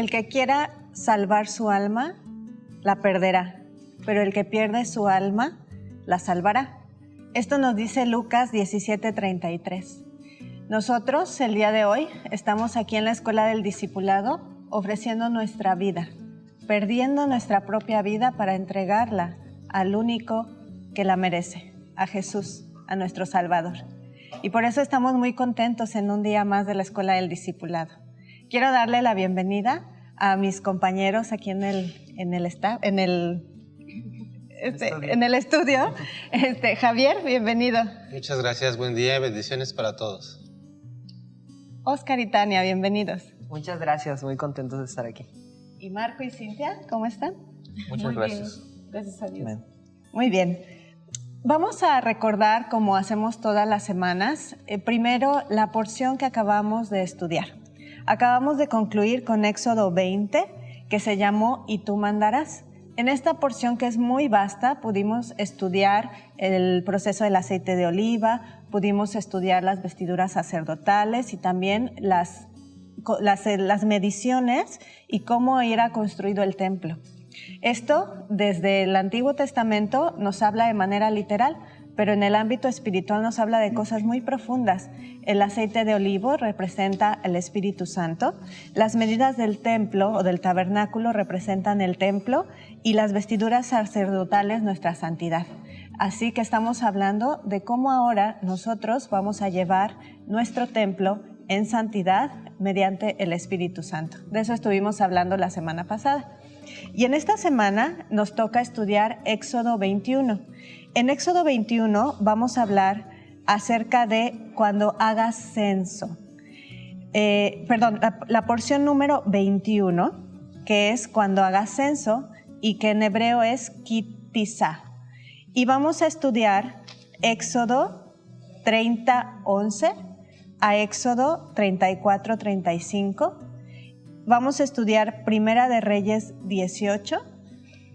el que quiera salvar su alma, la perderá, pero el que pierde su alma, la salvará. Esto nos dice Lucas 17:33. Nosotros, el día de hoy, estamos aquí en la Escuela del Discipulado ofreciendo nuestra vida, perdiendo nuestra propia vida para entregarla al único que la merece, a Jesús, a nuestro Salvador. Y por eso estamos muy contentos en un día más de la Escuela del Discipulado. Quiero darle la bienvenida a mis compañeros aquí en el estudio. Javier, bienvenido. Muchas gracias, buen día y bendiciones para todos. Oscar y Tania, bienvenidos. Muchas gracias, muy contentos de estar aquí. Y Marco y Cintia, ¿cómo están? Muchas gracias. Bien. Gracias a Dios. Bien. Muy bien. Vamos a recordar, como hacemos todas las semanas, primero la porción que acabamos de estudiar. Acabamos de concluir con Éxodo 20, que se llamó "Y tú mandarás". En esta porción, que es muy vasta, pudimos estudiar el proceso del aceite de oliva, pudimos estudiar las vestiduras sacerdotales y también las mediciones y cómo era construido el templo. Esto, desde el Antiguo Testamento, nos habla de manera literal, pero en el ámbito espiritual nos habla de cosas muy profundas. El aceite de olivo representa el Espíritu Santo, las medidas del templo o del tabernáculo representan el templo y las vestiduras sacerdotales nuestra santidad. Así que estamos hablando de cómo ahora nosotros vamos a llevar nuestro templo en santidad mediante el Espíritu Santo. De eso estuvimos hablando la semana pasada. Y en esta semana nos toca estudiar Éxodo 21. En Éxodo 21 vamos a hablar acerca de cuando hagas censo. La porción número 21, que es cuando hagas censo y que en hebreo es kitizá. Y vamos a estudiar Éxodo 30:11 a Éxodo 34:35. Vamos a estudiar Primera de Reyes 18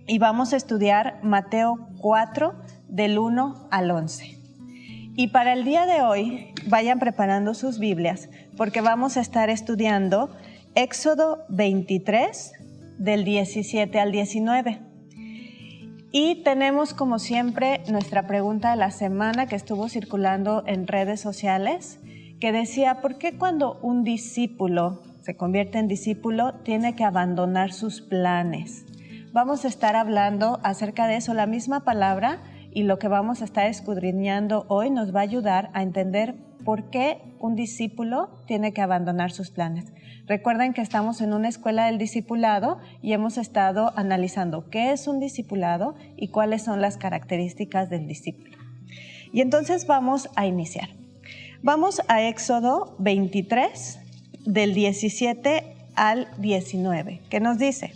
y vamos a estudiar Mateo 4 del 1 al 11. Y para el día de hoy vayan preparando sus Biblias porque vamos a estar estudiando Éxodo 23 del 17 al 19. Y tenemos, como siempre, nuestra pregunta de la semana que estuvo circulando en redes sociales, que decía: ¿por qué cuando un discípulo se convierte en discípulo tiene que abandonar sus planes? Vamos a estar hablando acerca de eso, la misma palabra, y lo que vamos a estar escudriñando hoy nos va a ayudar a entender por qué un discípulo tiene que abandonar sus planes. Recuerden que estamos en una escuela del discipulado y hemos estado analizando qué es un discipulado y cuáles son las características del discípulo. Y entonces vamos a iniciar. Vamos a Éxodo 23, del 17 al 19, que nos dice: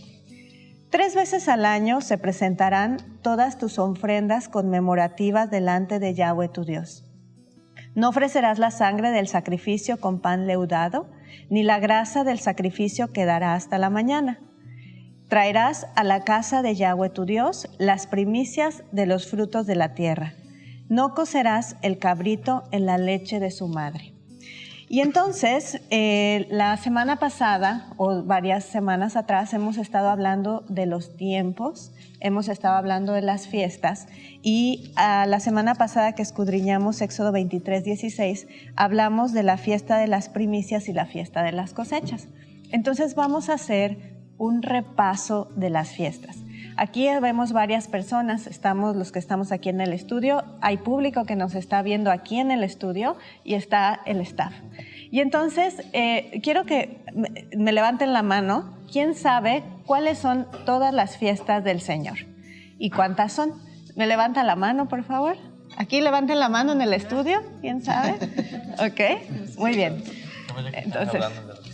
3 veces al año se presentarán todas tus ofrendas conmemorativas delante de Yahweh tu Dios. No ofrecerás la sangre del sacrificio con pan leudado, ni la grasa del sacrificio quedará hasta la mañana. Traerás a la casa de Yahweh tu Dios las primicias de los frutos de la tierra. No cocerás el cabrito en la leche de su madre. Y entonces, la semana pasada, o varias semanas atrás, hemos estado hablando de los tiempos, hemos estado hablando de las fiestas, y la semana pasada que escudriñamos Éxodo 23:16, hablamos de la fiesta de las primicias y la fiesta de las cosechas. Entonces vamos a hacer un repaso de las fiestas. Aquí vemos varias personas, estamos los que estamos aquí en el estudio, hay público que nos está viendo aquí en el estudio y está el staff. Y entonces quiero que me levanten la mano, ¿quién sabe cuáles son todas las fiestas del Señor? ¿Y cuántas son? ¿Me levantan la mano, por favor? Aquí levanten la mano en el estudio, ¿quién sabe? Ok, muy bien. Entonces,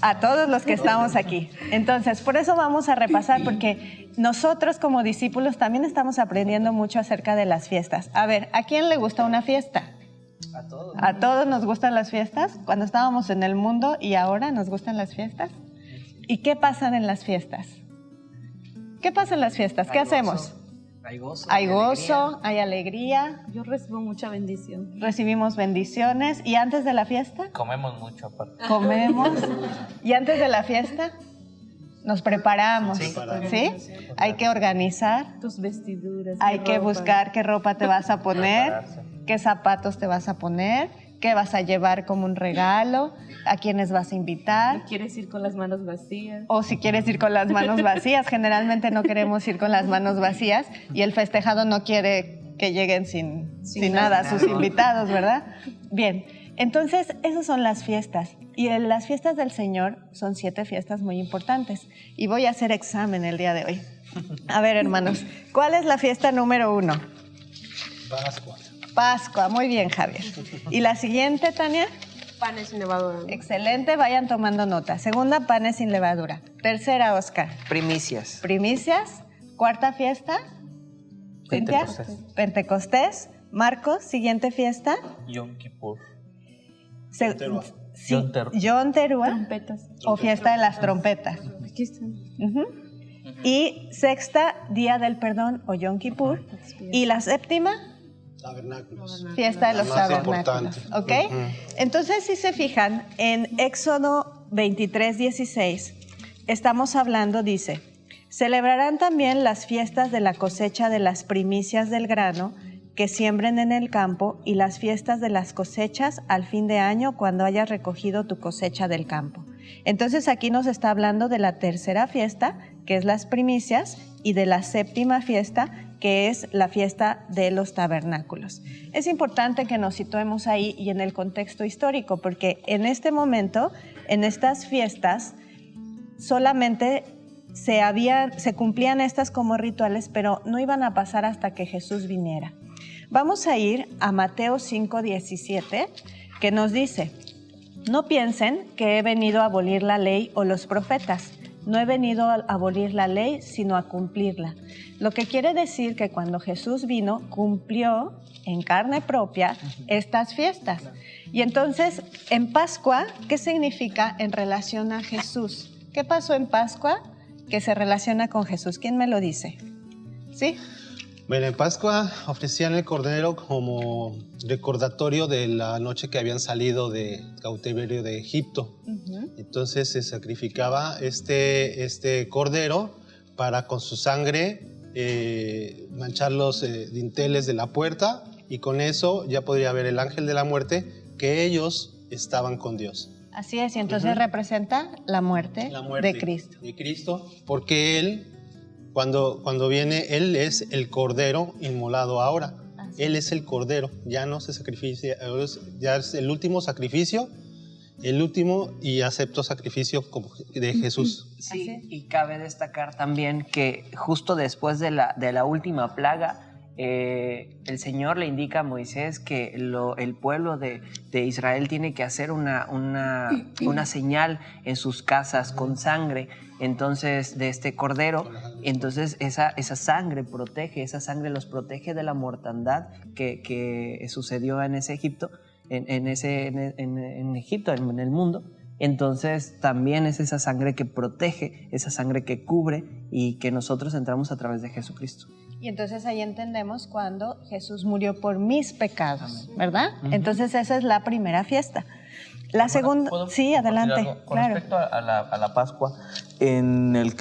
a todos los que estamos aquí. Entonces, por eso vamos a repasar, porque nosotros como discípulos también estamos aprendiendo mucho acerca de las fiestas. A ver, ¿a quién le gusta una fiesta? A todos. ¿A todos nos gustan las fiestas? Cuando estábamos en el mundo y ahora nos gustan las fiestas. ¿Y qué pasa en las fiestas? ¿Qué pasa en las fiestas? ¿Qué hacemos? Hay gozo. Hay gozo, hay alegría. Yo recibo mucha bendición. Recibimos bendiciones. ¿Y antes de la fiesta? Comemos mucho aparte. Comemos. ¿Y antes de la fiesta? nos preparamos, Sí. ¿sí? Hay que organizar, Tus vestiduras. hay tu que ropa. buscar qué ropa te vas a poner, qué zapatos te vas a poner, qué vas a llevar como un regalo, a quiénes vas a invitar. No quieres ir con las manos vacías. O si quieres ir con las manos vacías, generalmente no queremos ir con las manos vacías y el festejado no quiere que lleguen sin nada sus invitados, ¿verdad? Bien, entonces esas son las fiestas y las fiestas del Señor son 7 fiestas muy importantes y voy a hacer examen el día de hoy. A ver, hermanos, ¿cuál es la fiesta número 1? Pascua. Pascua, muy bien, Javier. ¿Y la siguiente, Tania? Panes sin levadura. Excelente, vayan tomando nota. Segunda, panes sin levadura. Tercera, Oscar. Primicias. Primicias. Cuarta fiesta. Cintia. Pentecostés. Marcos, siguiente fiesta. Yom Kippur. Se- Teruah. sí, Yom Teruah. Yom Teruah, Trompetas. o fiesta de las trompetas. Aquí están. Ujú. Y sexta, día del perdón o Yom Kippur. Y la séptima, Tabernáculos. fiesta de los La más tabernáculos. importante. ¿Ok? Entonces, si se fijan, en Éxodo 23:16, estamos hablando, dice, celebrarán también las fiestas de la cosecha de las primicias del grano que siembren en el campo y las fiestas de las cosechas al fin de año cuando hayas recogido tu cosecha del campo. Entonces aquí nos está hablando de la tercera fiesta, que es las primicias, y de la séptima fiesta, que es la fiesta de los tabernáculos. Es importante que nos situemos ahí y en el contexto histórico, porque en este momento, en estas fiestas, solamente se cumplían estas como rituales, pero no iban a pasar hasta que Jesús viniera. Vamos a ir a Mateo 5:17, que nos dice, no piensen que he venido a abolir la ley o los profetas. No he venido a abolir la ley, sino a cumplirla. Lo que quiere decir que cuando Jesús vino, cumplió en carne propia estas fiestas. Y entonces, en Pascua, ¿qué significa en relación a Jesús? ¿Qué pasó en Pascua que se relaciona con Jesús? ¿Quién me lo dice? ¿Sí? Bueno, en Pascua ofrecían el cordero como recordatorio de la noche que habían salido de cautiverio de Egipto. Entonces se sacrificaba este cordero para con su sangre manchar los dinteles de la puerta y con eso ya podría ver el ángel de la muerte que ellos estaban con Dios. Así es, y entonces representa la muerte de Cristo. De Cristo, porque Él, cuando viene, Él es el cordero inmolado ahora. Así Él es el cordero, ya no se sacrificia, ya es el último sacrificio, el último y acepto sacrificio de Jesús. Sí, y cabe destacar también que justo después de la última plaga, el Señor le indica a Moisés que el pueblo de Israel tiene que hacer una señal en sus casas con sangre, entonces de este cordero. Entonces esa sangre los protege de la mortandad que sucedió en ese Egipto, en Egipto, en el mundo. Entonces también es esa sangre que protege, esa sangre que cubre y que nosotros entramos a través de Jesucristo. Y entonces ahí entendemos cuando Jesús murió por mis pecados, ¿verdad? Entonces esa es la primera fiesta. La segunda, ¿Puedo sí, compartir adelante, algo? Con claro. respecto a la Pascua, en el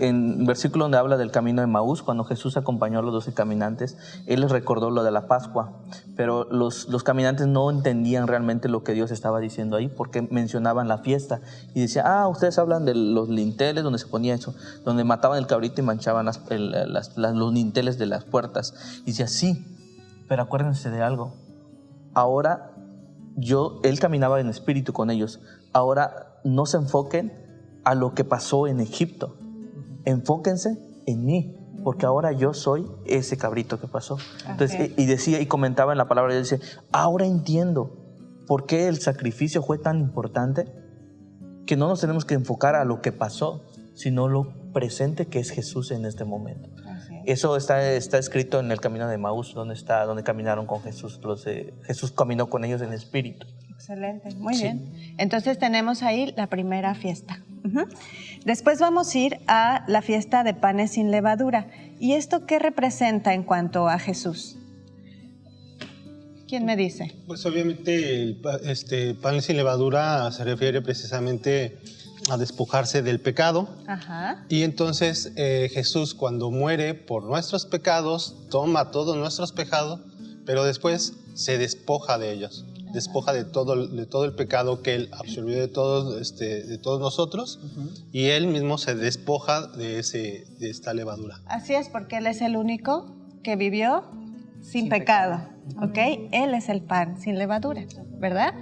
versículo donde habla del camino de Maús, cuando Jesús acompañó a los 12 caminantes, Él les recordó lo de la Pascua, pero los caminantes no entendían realmente lo que Dios estaba diciendo ahí, porque mencionaban la fiesta, y decía, ustedes hablan de los linteles donde se ponía eso, donde mataban el cabrito y manchaban los linteles de las puertas, y decía, sí, pero acuérdense de algo, ahora Él caminaba en espíritu con ellos. Ahora no se enfoquen a lo que pasó en Egipto. Enfóquense en mí, porque ahora yo soy ese cabrito que pasó. Entonces, y decía y comentaba en la palabra, él dice, ahora entiendo por qué el sacrificio fue tan importante, que no nos tenemos que enfocar a lo que pasó, sino lo presente que es Jesús en este momento. Eso está escrito en el camino de Maús, donde caminaron con Jesús. Jesús caminó con ellos en espíritu. Excelente, muy bien. Entonces tenemos ahí la primera fiesta. Después vamos a ir a la fiesta de panes sin levadura. ¿Y esto qué representa en cuanto a Jesús? ¿Quién me dice? Pues obviamente el pan sin levadura se refiere precisamente a despojarse del pecado. Ajá. Y entonces Jesús, cuando muere por nuestros pecados, toma todos nuestros pecados, pero después se despoja de ellos. Despoja de todo el pecado que Él absorbió de todos nosotros, y Él mismo se despoja de esta levadura. Así es, porque Él es el único que vivió sin pecado, ¿ok? Él es el pan sin levadura, ¿verdad?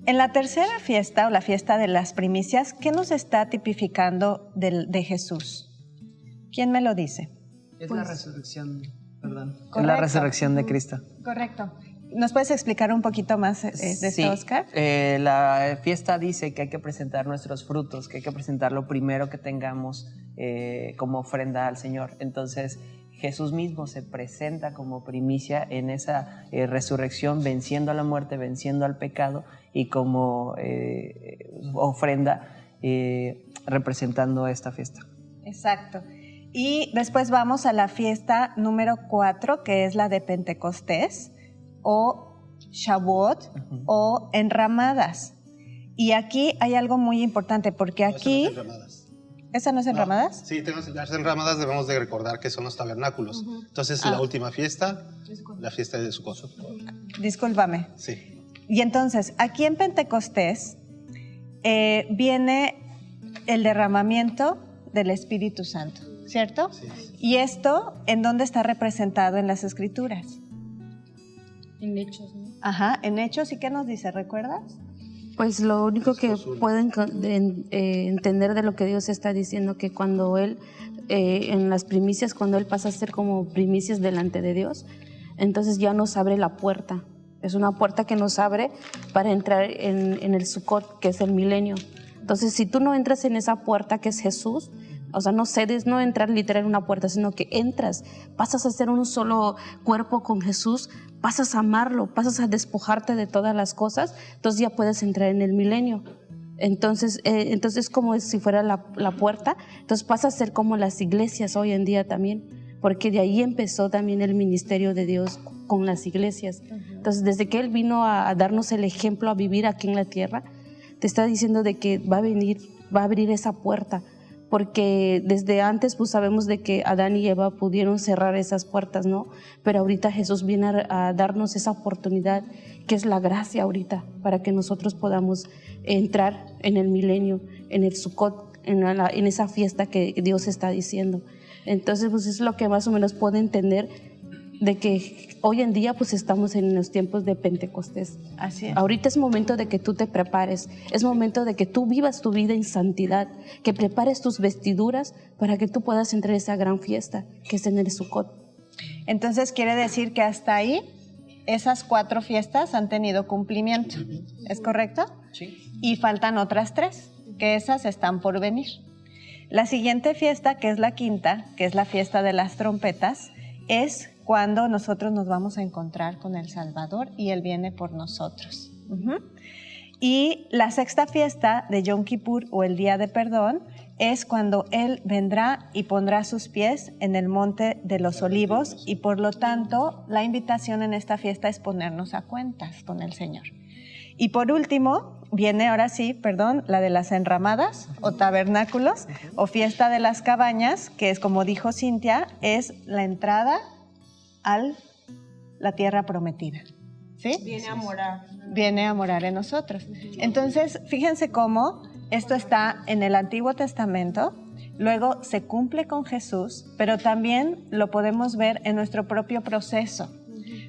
En la tercera fiesta, o la fiesta de las primicias, ¿qué nos está tipificando de Jesús? ¿Quién me lo dice? Es la resurrección, perdón. Correcto. Es la resurrección de Cristo. Correcto. ¿Nos puedes explicar un poquito más de esto, Oscar? La fiesta dice que hay que presentar nuestros frutos, que hay que presentar lo primero que tengamos como ofrenda al Señor. Entonces, Jesús mismo se presenta como primicia en esa resurrección, venciendo a la muerte, venciendo al pecado, y como ofrenda representando esta fiesta. Exacto. Y después vamos a la fiesta número 4, que es la de Pentecostés, o Shavuot, o enramadas. Y aquí hay algo muy importante, porque aquí... No, eso no es enramadas. ¿Esa no es enramadas? Sí, las enramadas debemos de recordar que son los tabernáculos. Entonces, la última fiesta, la fiesta de Sukkot. Discúlpame. Sí. Y entonces, aquí en Pentecostés viene el derramamiento del Espíritu Santo, ¿cierto? Sí. ¿Y esto en dónde está representado en las Escrituras? En Hechos, ¿no? Ajá, en Hechos. ¿Y qué nos dice? ¿Recuerdas? Pues lo único que pueden entender de lo que Dios está diciendo, que cuando Él, en las primicias, cuando Él pasa a ser como primicias delante de Dios, entonces ya nos abre la puerta. Es una puerta que nos abre para entrar en el Sukkot, que es el milenio. Entonces, si tú no entras en esa puerta que es Jesús, o sea, no cedes, no entrar literal en una puerta, sino que entras, pasas a ser un solo cuerpo con Jesús, pasas a amarlo, pasas a despojarte de todas las cosas, entonces ya puedes entrar en el milenio. Entonces como si fuera la puerta, entonces pasa a ser como las iglesias hoy en día también, porque de ahí empezó también el ministerio de Dios con las iglesias. Entonces, desde que Él vino a darnos el ejemplo a vivir aquí en la tierra, te está diciendo de que va a abrir esa puerta, porque desde antes pues sabemos de que Adán y Eva pudieron cerrar esas puertas, ¿no? Pero ahorita Jesús viene a darnos esa oportunidad, que es la gracia ahorita, para que nosotros podamos entrar en el milenio, en el Sukkot, en esa fiesta que Dios está diciendo. Entonces pues es lo que más o menos puedo entender de que hoy en día pues estamos en los tiempos de Pentecostés. Así es. Ahorita es momento de que tú te prepares, es momento de que tú vivas tu vida en santidad, que prepares tus vestiduras para que tú puedas entrar a esa gran fiesta que es en el Sukkot. Entonces quiere decir que hasta ahí esas 4 fiestas han tenido cumplimiento, ¿es correcto? Sí. Y faltan otras 3, que esas están por venir. La siguiente fiesta, que es la quinta, que es la fiesta de las trompetas, es cuando nosotros nos vamos a encontrar con el Salvador y Él viene por nosotros. Y la sexta fiesta de Yom Kippur, o el Día de Perdón, es cuando Él vendrá y pondrá sus pies en el Monte de los Olivos, y por lo tanto la invitación en esta fiesta es ponernos a cuentas con el Señor. Y por último viene ahora sí, la de las enramadas o tabernáculos o fiesta de las cabañas, que es, como dijo Cintia, es la entrada a la tierra prometida. ¿Sí? Viene a morar. Viene a morar en nosotros. Entonces, fíjense cómo esto está en el Antiguo Testamento, luego se cumple con Jesús, pero también lo podemos ver en nuestro propio proceso.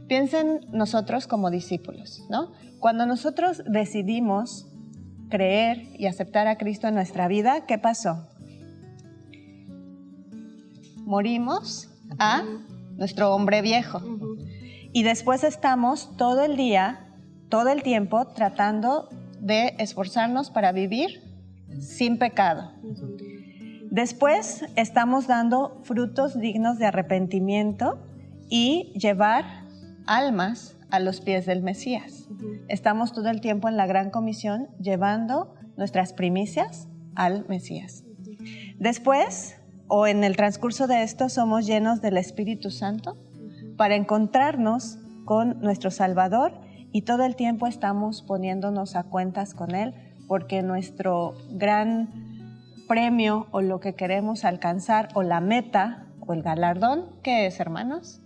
Piensen nosotros como discípulos, ¿no? Cuando nosotros decidimos creer y aceptar a Cristo en nuestra vida, ¿qué pasó? Morimos a nuestro hombre viejo. Y después estamos todo el día, todo el tiempo, tratando de esforzarnos para vivir sin pecado. Después estamos dando frutos dignos de arrepentimiento y llevar almas a los pies del Mesías. Estamos todo el tiempo en la Gran Comisión llevando nuestras primicias al Mesías. Después, o en el transcurso de esto, somos llenos del Espíritu Santo para encontrarnos con nuestro Salvador, y todo el tiempo estamos poniéndonos a cuentas con Él porque nuestro gran premio o lo que queremos alcanzar o la meta o el galardón, ¿qué es, hermanos?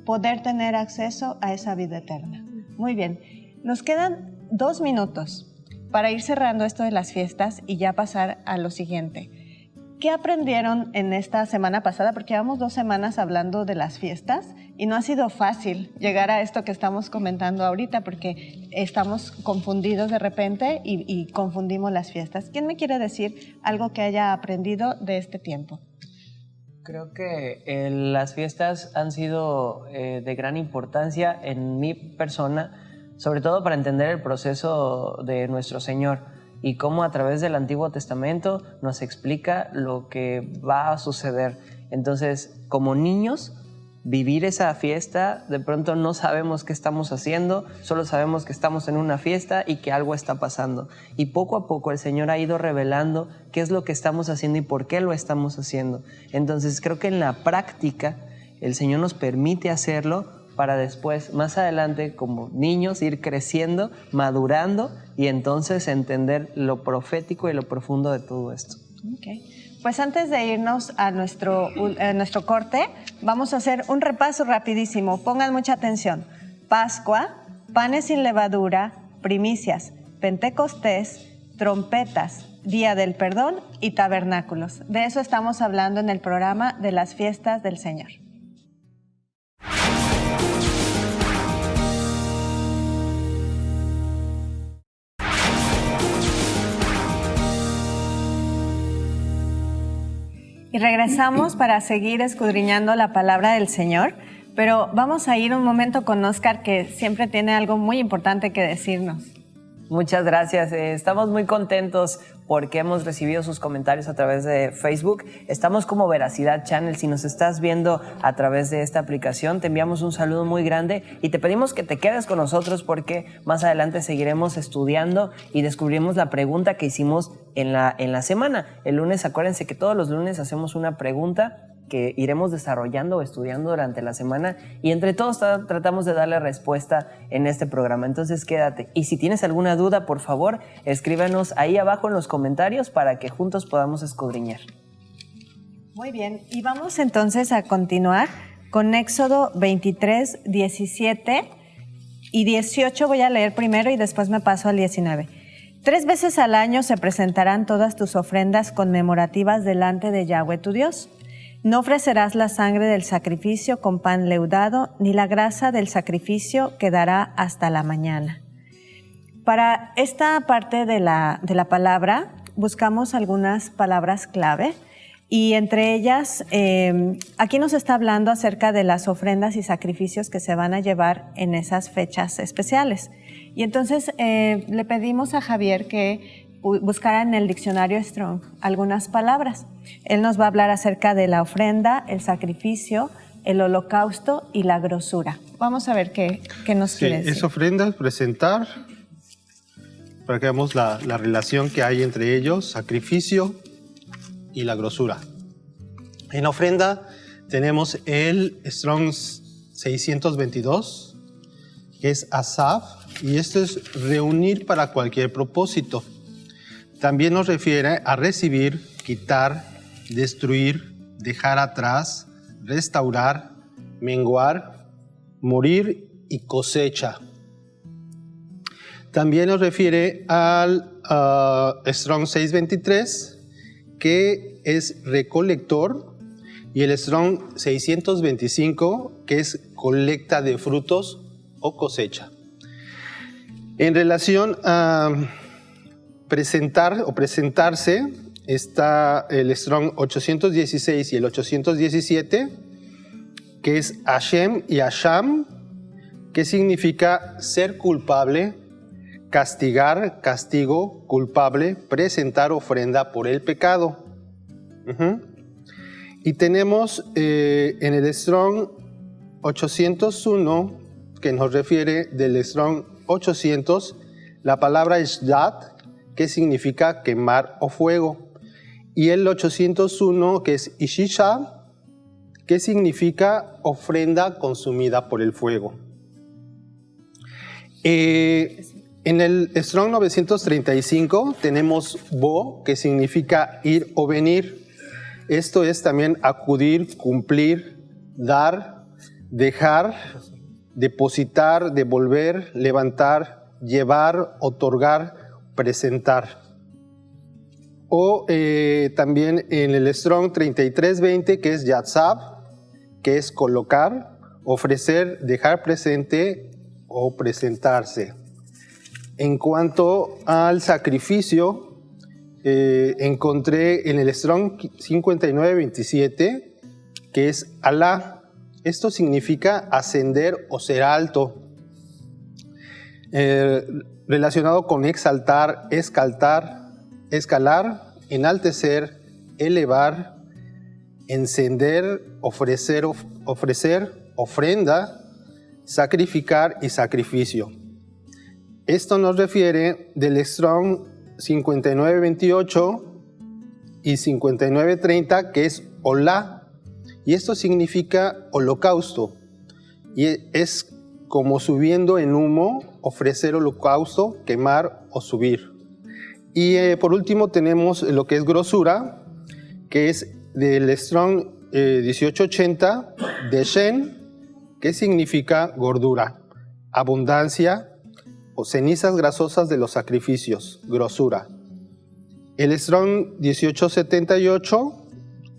Poder tener acceso a esa vida eterna. Muy bien, nos quedan 2 minutos para ir cerrando esto de las fiestas y ya pasar a lo siguiente. ¿Qué aprendieron en esta semana pasada? Porque llevamos 2 semanas hablando de las fiestas y no ha sido fácil llegar a esto que estamos comentando ahorita porque estamos confundidos de repente y confundimos las fiestas. ¿Quién me quiere decir algo que haya aprendido de este tiempo? Creo que las fiestas han sido de gran importancia en mi persona, sobre todo para entender el proceso de nuestro Señor y cómo a través del Antiguo Testamento nos explica lo que va a suceder. Entonces, como niños, vivir esa fiesta, de pronto no sabemos qué estamos haciendo, solo sabemos que estamos en una fiesta y que algo está pasando. Y poco a poco el Señor ha ido revelando qué es lo que estamos haciendo y por qué lo estamos haciendo. Entonces, creo que en la práctica el Señor nos permite hacerlo para después, más adelante, como niños, ir creciendo, madurando y entonces entender lo profético y lo profundo de todo esto. Okay. Pues antes de irnos a nuestro corte, vamos a hacer un repaso rapidísimo. Pongan mucha atención. Pascua, panes sin levadura, primicias, Pentecostés, trompetas, Día del Perdón y tabernáculos. De eso estamos hablando en el programa de las fiestas del Señor. Y regresamos para seguir escudriñando la palabra del Señor, pero vamos a ir un momento con Oscar, que siempre tiene algo muy importante que decirnos. Muchas gracias. Estamos muy contentos porque hemos recibido sus comentarios a través de Facebook. Estamos como Veracidad Channel. Si nos estás viendo a través de esta aplicación, te enviamos un saludo muy grande y te pedimos que te quedes con nosotros porque más adelante seguiremos estudiando y descubrimos la pregunta que hicimos en la semana. El lunes, acuérdense que todos los lunes hacemos una pregunta que iremos desarrollando o estudiando durante la semana y entre todos tratamos de darle respuesta en este programa. Entonces quédate. Y si tienes alguna duda, por favor, escríbanos ahí abajo en los comentarios para que juntos podamos escudriñar. Muy bien. Y vamos entonces a continuar con Éxodo 23, 17 y 18. Voy a leer primero y después me paso al 19. 3 veces al año se presentarán todas tus ofrendas conmemorativas delante de Yahweh tu Dios. No ofrecerás la sangre del sacrificio con pan leudado, ni la grasa del sacrificio quedará hasta la mañana. Para esta parte de la palabra, buscamos algunas palabras clave y entre ellas, aquí nos está hablando acerca de las ofrendas y sacrificios que se van a llevar en esas fechas especiales. Y entonces le pedimos a Javier que buscara en el diccionario Strong algunas palabras. Él nos va a hablar acerca de la ofrenda, el sacrificio, el holocausto y la grosura. Vamos a ver qué nos quiere decir. Es ofrenda, presentar, para que veamos la relación que hay entre ellos, sacrificio y la grosura. En ofrenda tenemos el Strong 622, que es asaf, y esto es reunir para cualquier propósito. También nos refiere a recibir, quitar, destruir, dejar atrás, restaurar, menguar, morir y cosecha. También nos refiere al Strong 623, que es recolector, y el Strong 625, que es colecta de frutos o cosecha. En relación a presentar o presentarse, está el Strong 816 y el 817, que es Hashem y Hasham, que significa ser culpable, castigar, castigo, culpable, presentar ofrenda por el pecado. Y tenemos en el Strong 801, que nos refiere del Strong 800, la palabra Shdat, que significa quemar o fuego. Y el 801, que es Ishisha, que significa ofrenda consumida por el fuego. En el Strong 935 tenemos bo, que significa ir o venir. Esto es también acudir, cumplir, dar, dejar, depositar, devolver, levantar, llevar, otorgar, presentar. O también en el Strong 3320, que es yatzab, que es colocar, ofrecer, dejar presente o presentarse. En cuanto al sacrificio, encontré en el Strong 5927, que es Alá. Esto significa ascender o ser alto. Relacionado con exaltar, escalar, enaltecer, elevar, encender, ofrecer, ofrenda, sacrificar y sacrificio. Esto nos refiere del Strong 5928 y 5930, que es Olá, y esto significa holocausto, y es como subiendo en humo, ofrecer holocausto, quemar o subir. Y por último tenemos lo que es grosura, que es del Strong 1880 de Shen, que significa gordura, abundancia o cenizas grasosas de los sacrificios, grosura. El Strong 1878,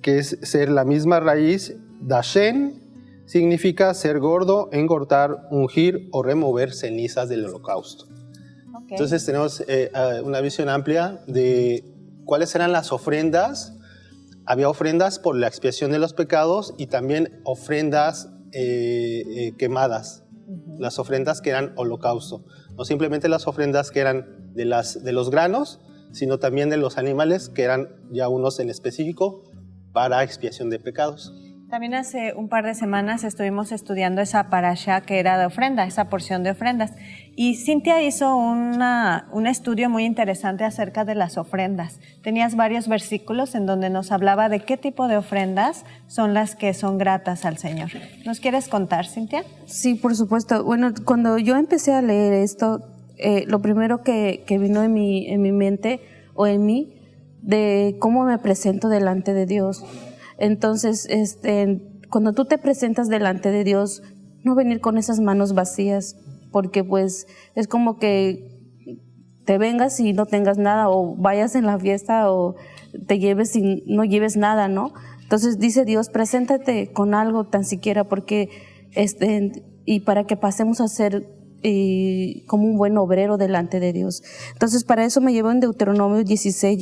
que es ser la misma raíz, Dashen, significa ser gordo, engordar, ungir o remover cenizas del holocausto. Okay. Entonces tenemos una visión amplia de cuáles eran las ofrendas. Había ofrendas por la expiación de los pecados y también ofrendas quemadas, las ofrendas que eran holocausto. No simplemente las ofrendas que eran de los granos, sino también de los animales, que eran ya unos en específico para expiación de pecados. También hace un par de semanas estuvimos estudiando esa parashá que era de ofrenda, esa porción de ofrendas. Y Cintia hizo un estudio muy interesante acerca de las ofrendas. Tenías varios versículos en donde nos hablaba de qué tipo de ofrendas son las que son gratas al Señor. ¿Nos quieres contar, Cintia? Sí, por supuesto. Bueno, cuando yo empecé a leer esto, lo primero que vino en mi mente o en mí, de cómo me presento delante de Dios. Entonces, cuando tú te presentas delante de Dios, no venir con esas manos vacías, porque pues es como que te vengas y no tengas nada, o vayas en la fiesta o te lleves y no lleves nada, ¿no? Entonces dice Dios, preséntate con algo tan siquiera, porque y para que pasemos a ser como un buen obrero delante de Dios. Entonces para eso me llevó en Deuteronomio 16,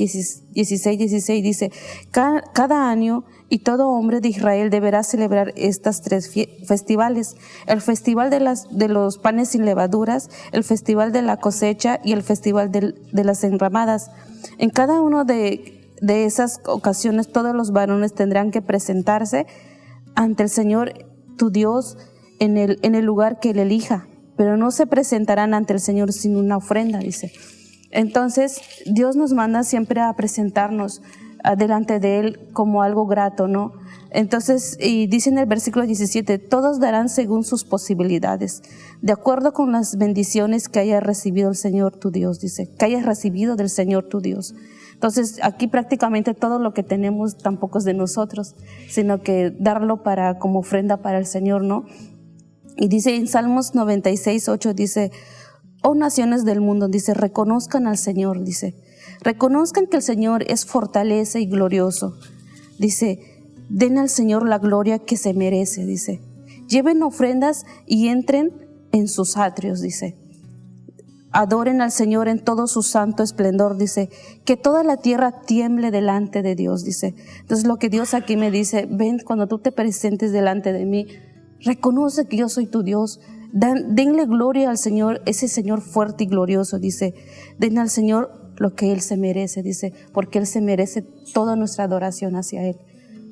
dice, cada año y todo hombre de Israel deberá celebrar estas 3 festivales: el festival de los panes sin levaduras, el festival de la cosecha y el festival de las enramadas. En cada uno de esas ocasiones todos los varones tendrán que presentarse ante el Señor tu Dios en el lugar que Él elija, pero no se presentarán ante el Señor sin una ofrenda, dice. Entonces, Dios nos manda siempre a presentarnos delante de Él como algo grato, ¿no? Entonces, y dice en el versículo 17, todos darán según sus posibilidades, de acuerdo con las bendiciones que haya recibido el Señor tu Dios, dice, que hayas recibido del Señor tu Dios. Entonces, aquí prácticamente todo lo que tenemos tampoco es de nosotros, sino que darlo como ofrenda para el Señor, ¿no? Y dice en Salmos 96, 8, dice, oh naciones del mundo, dice, reconozcan al Señor, dice, reconozcan que el Señor es fortaleza y glorioso. Dice, den al Señor la gloria que se merece, dice. Lleven ofrendas y entren en sus atrios, dice. Adoren al Señor en todo su santo esplendor, dice. Que toda la tierra tiemble delante de Dios, dice. Entonces lo que Dios aquí me dice, ven, cuando tú te presentes delante de mí, reconoce que yo soy tu Dios. Denle gloria al Señor, ese Señor fuerte y glorioso, dice. Den al Señor lo que Él se merece, dice, porque Él se merece toda nuestra adoración hacia Él.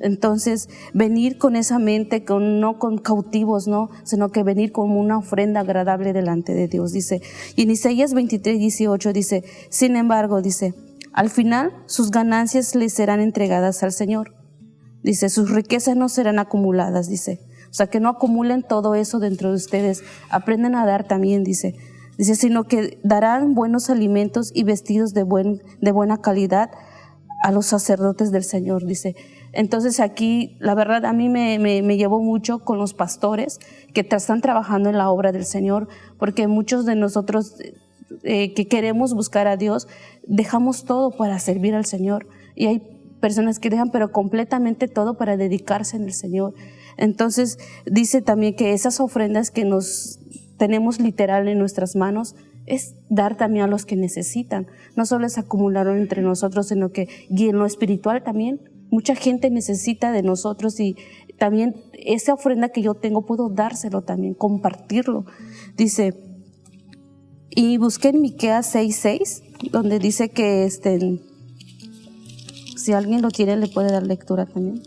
Entonces, venir con esa mente, no con cautivos, ¿no? Sino que venir como una ofrenda agradable delante de Dios, dice. Y en Isaías 23, 18 dice, sin embargo, dice, al final sus ganancias les serán entregadas al Señor. Dice, sus riquezas no serán acumuladas, dice. O sea, que no acumulen todo eso dentro de ustedes. Aprendan a dar también, dice. Dice, sino que darán buenos alimentos y vestidos de buena calidad a los sacerdotes del Señor, dice. Entonces aquí, la verdad, a mí me llevó mucho con los pastores que están trabajando en la obra del Señor, porque muchos de nosotros que queremos buscar a Dios, dejamos todo para servir al Señor. Y hay personas que dejan pero completamente todo para dedicarse en el Señor. Entonces dice también que esas ofrendas que nos tenemos literal en nuestras manos es dar también a los que necesitan. No solo es acumularlo entre nosotros, sino que y en lo espiritual también. Mucha gente necesita de nosotros y también esa ofrenda que yo tengo puedo dárselo también, compartirlo. Dice, y busqué en Miqueas 6:6, donde dice que si alguien lo tiene le puede dar lectura también.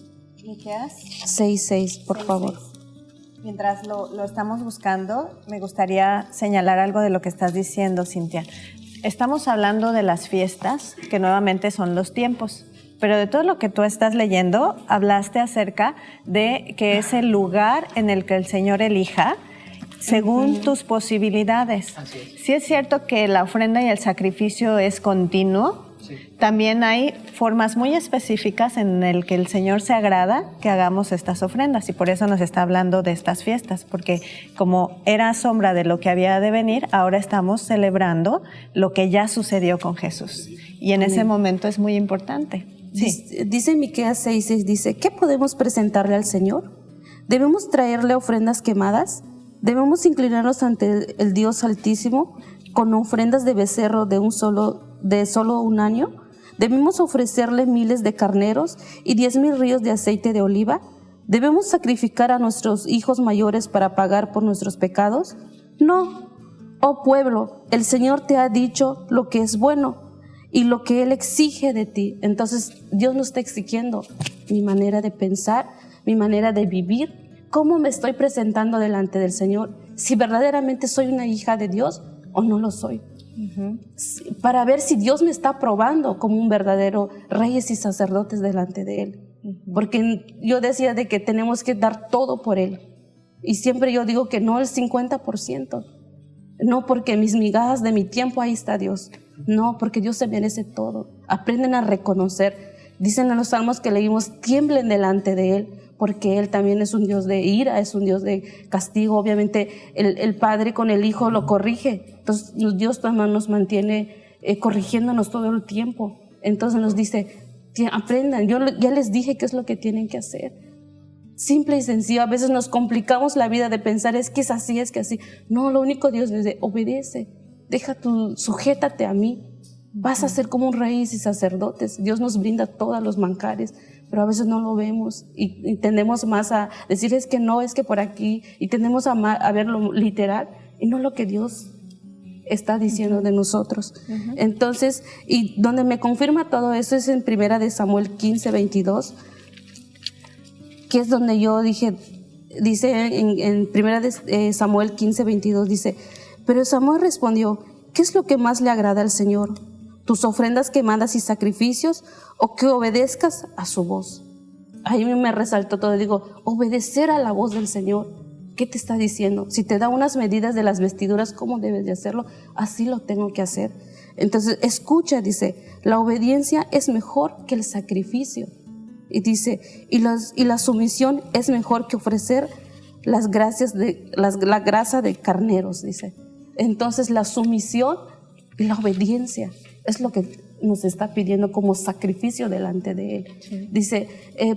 Miqueas 6:6, por favor. Mientras lo estamos buscando, me gustaría señalar algo de lo que estás diciendo, Cintia. Estamos hablando de las fiestas, que nuevamente son los tiempos, pero de todo lo que tú estás leyendo, hablaste acerca de que es el lugar en el que el Señor elija según tus posibilidades. Así es. Sí es cierto que la ofrenda y el sacrificio es continuo. Sí. También hay formas muy específicas en el que el Señor se agrada que hagamos estas ofrendas y por eso nos está hablando de estas fiestas, porque como era sombra de lo que había de venir, ahora estamos celebrando lo que ya sucedió con Jesús y en ese momento es muy importante. Sí. Dice en Miqueas 6:6, dice, ¿qué podemos presentarle al Señor? ¿Debemos traerle ofrendas quemadas? ¿Debemos inclinarnos ante el Dios Altísimo con ofrendas de becerro de solo un año? ¿Debemos ofrecerle miles de carneros y 10,000 ríos de aceite de oliva? ¿Debemos sacrificar a nuestros hijos mayores para pagar por nuestros pecados? No. Oh pueblo, el Señor te ha dicho lo que es bueno y lo que Él exige de ti. Entonces Dios nos está exigiendo mi manera de pensar, mi manera de vivir, cómo me estoy presentando delante del Señor, si verdaderamente soy una hija de Dios o no lo soy. Para ver si Dios me está aprobando como un verdadero reyes y sacerdotes delante de Él. Porque yo decía de que tenemos que dar todo por Él. Y siempre yo digo que no el 50%. No porque mis migajas de mi tiempo, ahí está Dios. No, porque Dios se merece todo. Aprenden a reconocer. Dicen en los salmos que leímos, tiemblen delante de Él, porque Él también es un Dios de ira, es un Dios de castigo. Obviamente el Padre con el Hijo lo corrige. Entonces Dios también nos mantiene corrigiéndonos todo el tiempo. Entonces nos dice, aprendan, yo ya les dije qué es lo que tienen que hacer. Simple y sencillo. A veces nos complicamos la vida de pensar, es que es así, es que así. No, lo único Dios les dice, obedece, sujétate a mí. Vas a ser como un rey y sacerdotes. Dios nos brinda todos los manjares, pero a veces no lo vemos y tendemos más a decir es que no, es que por aquí, y tendemos a verlo literal y no lo que Dios está diciendo de nosotros. Entonces, y donde me confirma todo eso es en 1 Samuel 15:22, que es donde yo dice en 1 Samuel 15:22 dice, pero Samuel respondió, ¿qué es lo que más le agrada al Señor? ¿Tus ofrendas quemadas y sacrificios o que obedezcas a su voz? Ahí me resaltó todo, digo, obedecer a la voz del Señor. ¿Qué te está diciendo? Si te da unas medidas de las vestiduras, ¿cómo debes de hacerlo? Así lo tengo que hacer. Entonces, escucha, dice, la obediencia es mejor que el sacrificio. Y dice, y la sumisión es mejor que ofrecer la grasa de carneros, dice. Entonces, la sumisión y la obediencia es lo que nos está pidiendo como sacrificio delante de Él. Sí. Dice,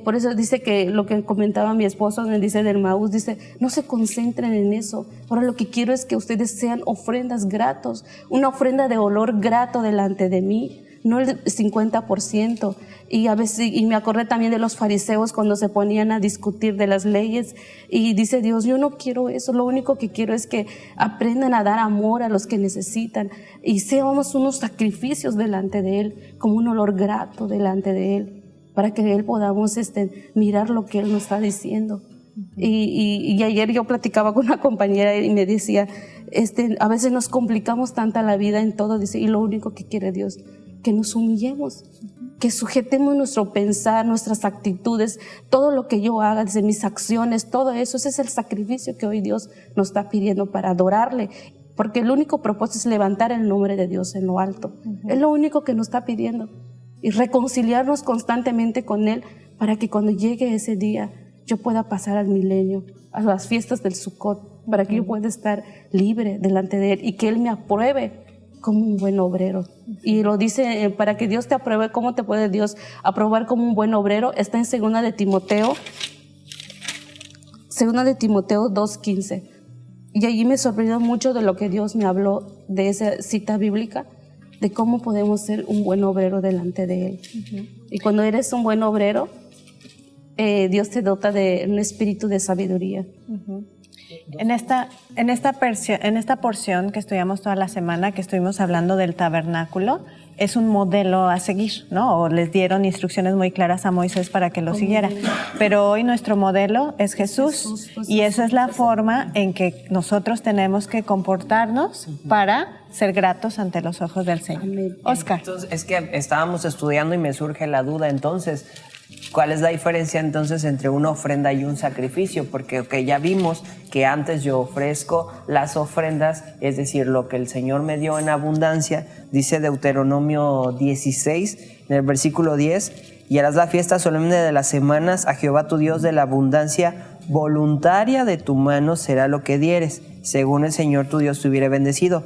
por eso dice que lo que comentaba mi esposo, me dice del Maús, dice, no se concentren en eso. Ahora lo que quiero es que ustedes sean ofrendas gratos, una ofrenda de olor grato delante de mí, no el 50%. Y a veces, y me acordé también de los fariseos cuando se ponían a discutir de las leyes y dice Dios, yo no quiero eso, lo único que quiero es que aprendan a dar amor a los que necesitan y seamos unos sacrificios delante de Él, como un olor grato delante de Él, para que Él podamos mirar lo que Él nos está diciendo. Y ayer yo platicaba con una compañera y me decía, a veces nos complicamos tanta la vida en todo, dice, y lo único que quiere Dios, que nos humillemos, que sujetemos nuestro pensar, nuestras actitudes, todo lo que yo haga, desde mis acciones, todo eso, ese es el sacrificio que hoy Dios nos está pidiendo para adorarle. porque el único propósito es levantar el nombre de Dios en lo alto. Es lo único que nos está pidiendo, y reconciliarnos constantemente con Él para que cuando llegue ese día yo pueda pasar al milenio, a las fiestas del Sukkot, para que yo pueda estar libre delante de Él y que Él me apruebe como un buen obrero. Y lo dice, para que Dios te apruebe, ¿cómo te puede Dios aprobar como un buen obrero? Está en 2 de Timoteo 2:15. Y allí me sorprendió mucho de lo que Dios me habló de esa cita bíblica, de cómo podemos ser un buen obrero delante de Él. Y cuando eres un buen obrero, Dios te dota de un espíritu de sabiduría. En esta porción que estudiamos toda la semana, que estuvimos hablando del tabernáculo, es un modelo a seguir, ¿no? O les dieron instrucciones muy claras a Moisés para que lo siguiera. Pero hoy nuestro modelo es Jesús, y esa es la forma en que nosotros tenemos que comportarnos para ser gratos ante los ojos del Señor. Amén. Oscar. Entonces, es que estábamos estudiando y me surge la duda, entonces, ¿cuál es la diferencia entonces entre una ofrenda y un sacrificio? Porque ya vimos que antes yo ofrezco las ofrendas, es decir, lo que el Señor me dio en abundancia, dice Deuteronomio 16, en el versículo 10, y harás la fiesta solemne de las semanas a Jehová tu Dios, de la abundancia voluntaria de tu mano será lo que dieres, según el Señor tu Dios te hubiere bendecido.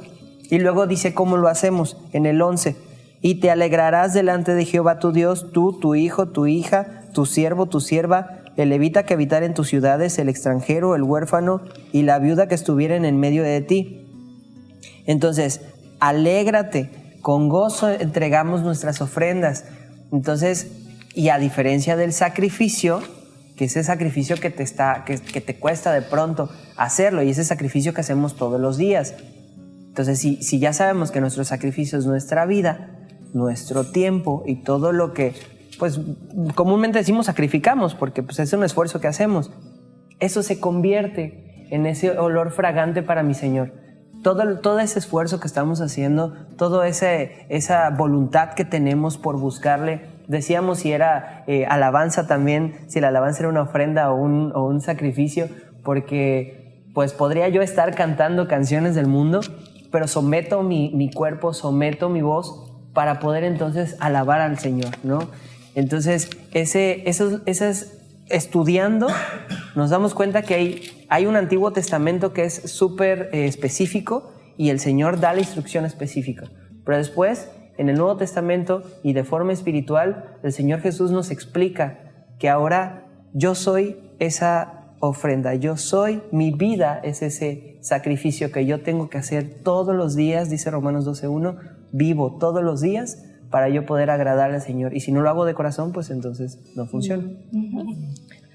Y luego dice cómo lo hacemos en el 11, y te alegrarás delante de Jehová tu Dios, tú, tu hijo, tu hija, tu siervo, tu sierva, el levita que habitare en tus ciudades, el extranjero, el huérfano y la viuda que estuvieren en medio de ti. Entonces, alégrate, con gozo entregamos nuestras ofrendas. Entonces, y a diferencia del sacrificio, que ese sacrificio que te cuesta de pronto hacerlo, y ese sacrificio que hacemos todos los días. Entonces, si ya sabemos que nuestro sacrificio es nuestra vida, nuestro tiempo y todo lo que, pues, comúnmente decimos sacrificamos, porque pues, es un esfuerzo que hacemos, eso se convierte en ese olor fragante para mi Señor. Todo ese esfuerzo que estamos haciendo, toda esa voluntad que tenemos por buscarle. Decíamos si era alabanza también, si la alabanza era una ofrenda o un sacrificio, porque pues podría yo estar cantando canciones del mundo, pero someto mi cuerpo, someto mi voz para poder entonces alabar al Señor, ¿no? Entonces, estudiando, nos damos cuenta que hay un Antiguo Testamento que es súper específico y el Señor da la instrucción específica. Pero después, en el Nuevo Testamento y de forma espiritual, el Señor Jesús nos explica que ahora yo soy esa ofrenda, mi vida es ese sacrificio que yo tengo que hacer todos los días, dice Romanos 12:1, vivo todos los días para yo poder agradar al Señor. Y si no lo hago de corazón, pues entonces no funciona.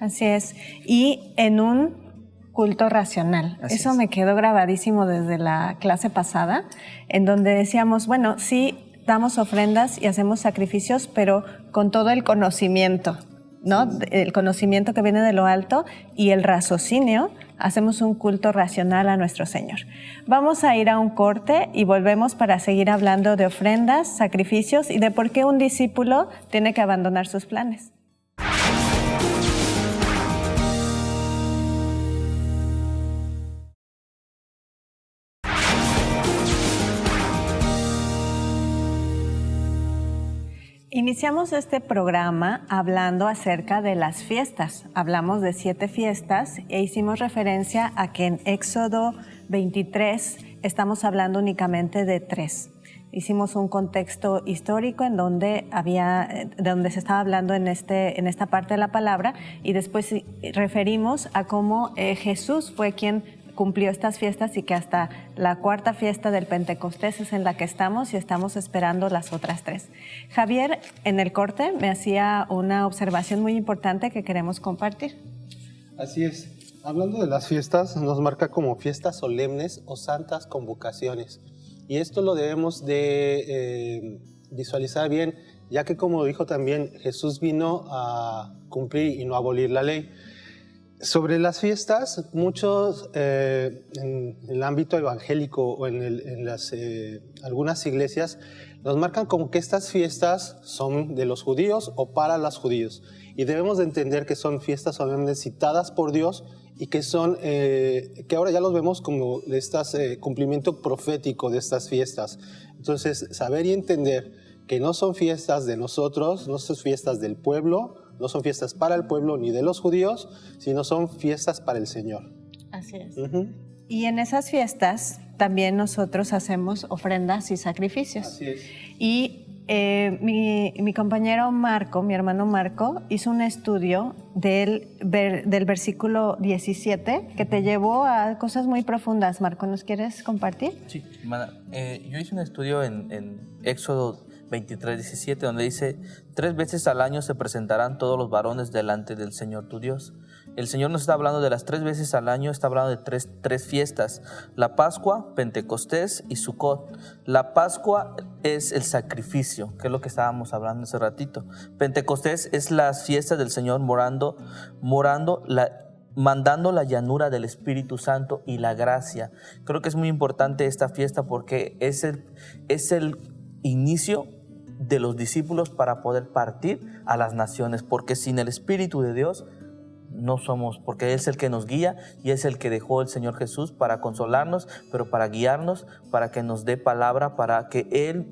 Así es. Y en un culto racional. Eso me quedó grabadísimo desde la clase pasada, en donde decíamos, bueno, sí damos ofrendas y hacemos sacrificios, pero con todo el conocimiento, ¿no? El conocimiento que viene de lo alto y el raciocinio, hacemos un culto racional a nuestro Señor. Vamos a ir a un corte y volvemos para seguir hablando de ofrendas, sacrificios y de por qué un discípulo tiene que abandonar sus planes. Iniciamos este programa hablando acerca de las fiestas. Hablamos de 7 fiestas e hicimos referencia a que en Éxodo 23 estamos hablando únicamente de 3. Hicimos un contexto histórico en donde se estaba hablando en esta parte de la palabra y después referimos a cómo Jesús fue quien cumplió estas fiestas y que hasta la 4ª fiesta del Pentecostés es en la que estamos y estamos esperando las otras 3. Javier, en el corte, me hacía una observación muy importante que queremos compartir. Así es. Hablando de las fiestas, nos marca como fiestas solemnes o santas convocaciones. Y esto lo debemos de visualizar bien, ya que como dijo también, Jesús vino a cumplir y no a abolir la ley. Sobre las fiestas, muchos en el ámbito evangélico o en algunas iglesias nos marcan como que estas fiestas son de los judíos o para los judíos. y debemos de entender que son fiestas solamente citadas por Dios y que son, que ahora ya los vemos como de cumplimiento profético de estas fiestas. Entonces, saber y entender que no son fiestas de nosotros, no son fiestas del pueblo, no son fiestas para el pueblo ni de los judíos, sino son fiestas para el Señor. Así es. Uh-huh. Y en esas fiestas también nosotros hacemos ofrendas y sacrificios. Así es. Y mi compañero Marco, mi hermano Marco, hizo un estudio del versículo 17 que te llevó a cosas muy profundas. Marco, ¿nos quieres compartir? Sí, hermana. Yo hice un estudio en Éxodo 23:17, donde dice: 3 veces al año se presentarán todos los varones delante del Señor tu Dios. El Señor nos está hablando de las 3 veces al año, está hablando de tres fiestas: la Pascua, Pentecostés y Sucot. La Pascua es el sacrificio, que es lo que estábamos hablando hace ratito. Pentecostés es las fiestas del Señor mandando la llanura del Espíritu Santo y la gracia. Creo que es muy importante esta fiesta porque es el inicio de los discípulos para poder partir a las naciones, porque sin el Espíritu de Dios no somos, porque Él es el que nos guía y es el que dejó el Señor Jesús para consolarnos, pero para guiarnos, para que nos dé palabra, para que